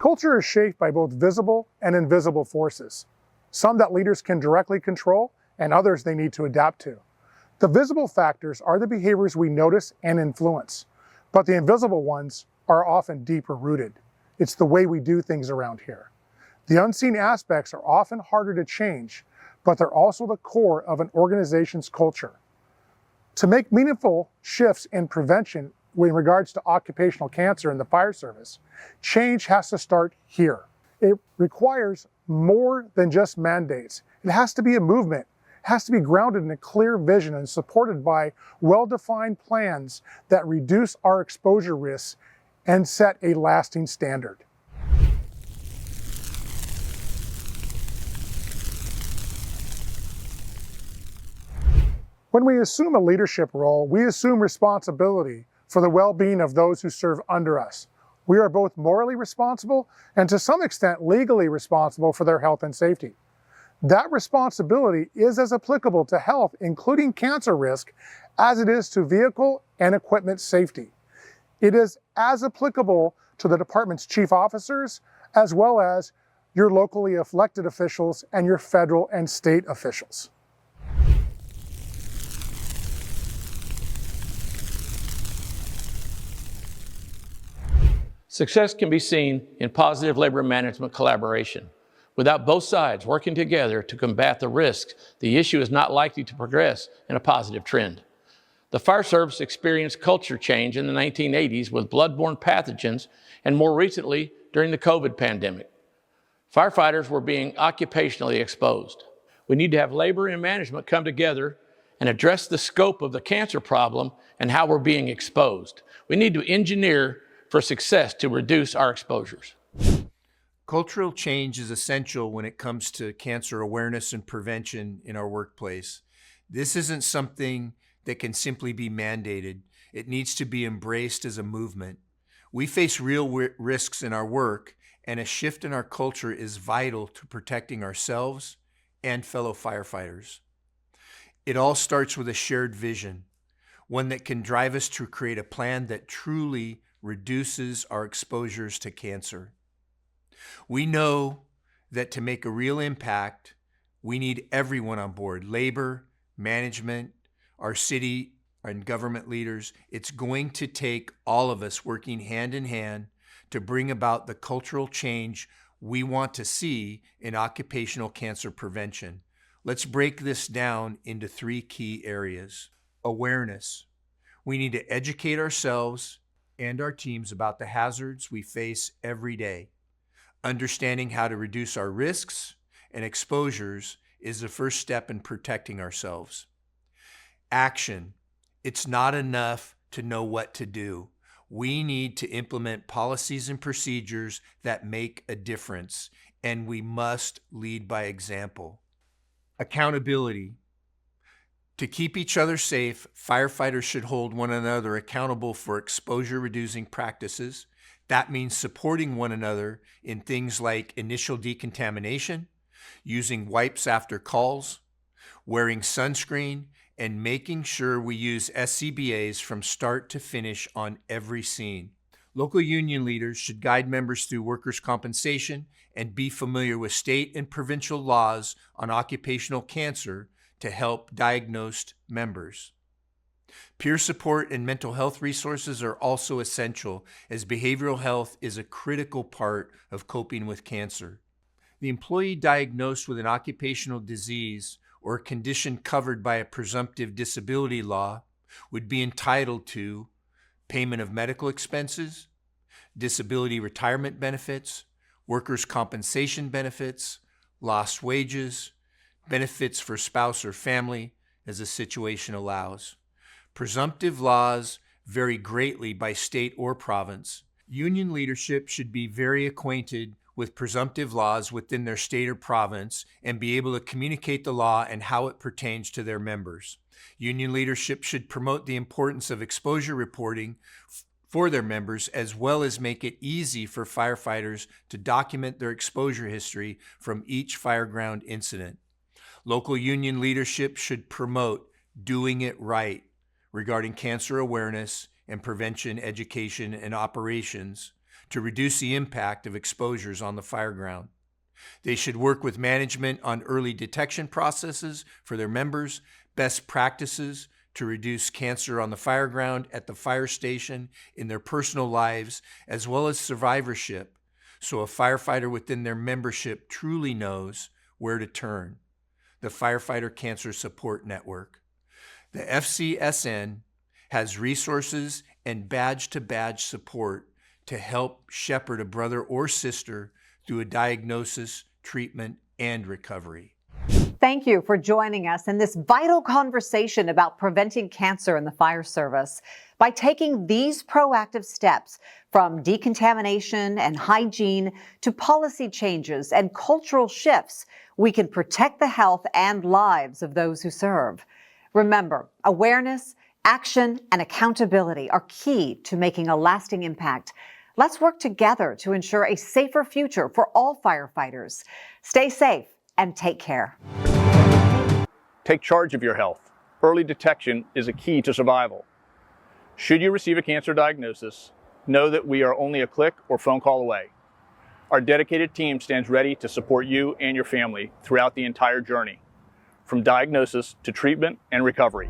Culture is shaped by both visible and invisible forces, some that leaders can directly control and others they need to adapt to. The visible factors are the behaviors we notice and influence, but the invisible ones are often deeper rooted. It's the way we do things around here. The unseen aspects are often harder to change, but they're also the core of an organization's culture. To make meaningful shifts in prevention in regards to occupational cancer in the fire service, change has to start here. It requires more than just mandates. It has to be a movement. It has to be grounded in a clear vision and supported by well-defined plans that reduce our exposure risks and set a lasting standard. When we assume a leadership role, we assume responsibility for the well-being of those who serve under us. We are both morally responsible and to some extent legally responsible for their health and safety. That responsibility is as applicable to health, including cancer risk, as it is to vehicle and equipment safety. It is as applicable to the department's chief officers, as well as your locally elected officials and your federal and state officials. Success can be seen in positive labor management collaboration. Without both sides working together to combat the risks, the issue is not likely to progress in a positive trend. The fire service experienced culture change in the 1980s with bloodborne pathogens and more recently during the COVID pandemic. Firefighters were being occupationally exposed. We need to have labor and management come together and address the scope of the cancer problem and how we're being exposed. We need to engineer for success to reduce our exposures. Cultural change is essential when it comes to cancer awareness and prevention in our workplace. This isn't something that can simply be mandated. It needs to be embraced as a movement. We face real risks in our work, and a shift in our culture is vital to protecting ourselves and fellow firefighters. It all starts with a shared vision, one that can drive us to create a plan that truly reduces our exposures to cancer. We know that to make a real impact, we need everyone on board, labor, management, our city and government leaders. It's going to take all of us working hand in hand to bring about the cultural change we want to see in occupational cancer prevention. Let's break this down into 3 key areas. Awareness. We need to educate ourselves and our teams about the hazards we face every day. Understanding how to reduce our risks and exposures is the first step in protecting ourselves. Action. It's not enough to know what to do. We need to implement policies and procedures that make a difference, and we must lead by example. Accountability. To keep each other safe, firefighters should hold one another accountable for exposure-reducing practices. That means supporting one another in things like initial decontamination, using wipes after calls, wearing sunscreen, and making sure we use SCBAs from start to finish on every scene. Local union leaders should guide members through workers' compensation and be familiar with state and provincial laws on occupational cancer to help diagnosed members. Peer support and mental health resources are also essential, as behavioral health is a critical part of coping with cancer. The employee diagnosed with an occupational disease or a condition covered by a presumptive disability law would be entitled to payment of medical expenses, disability retirement benefits, workers' compensation benefits, lost wages, benefits for spouse or family as the situation allows. Presumptive laws vary greatly by state or province. Union leadership should be very acquainted with presumptive laws within their state or province and be able to communicate the law and how it pertains to their members. Union leadership should promote the importance of exposure reporting for their members, as well as make it easy for firefighters to document their exposure history from each fireground incident. Local union leadership should promote doing it right regarding cancer awareness and prevention education and operations to reduce the impact of exposures on the fire ground. They should work with management on early detection processes for their members, best practices to reduce cancer on the fire ground, at the fire station, in their personal lives, as well as survivorship, so a firefighter within their membership truly knows where to turn. The Firefighter Cancer Support Network. The FCSN has resources and badge-to-badge support to help shepherd a brother or sister through a diagnosis, treatment, and recovery. Thank you for joining us in this vital conversation about preventing cancer in the fire service. By taking these proactive steps, from decontamination and hygiene to policy changes and cultural shifts, we can protect the health and lives of those who serve. Remember, awareness, action, and accountability are key to making a lasting impact. Let's work together to ensure a safer future for all firefighters. Stay safe and take care. Take charge of your health. Early detection is a key to survival. Should you receive a cancer diagnosis, know that we are only a click or phone call away. Our dedicated team stands ready to support you and your family throughout the entire journey, from diagnosis to treatment and recovery.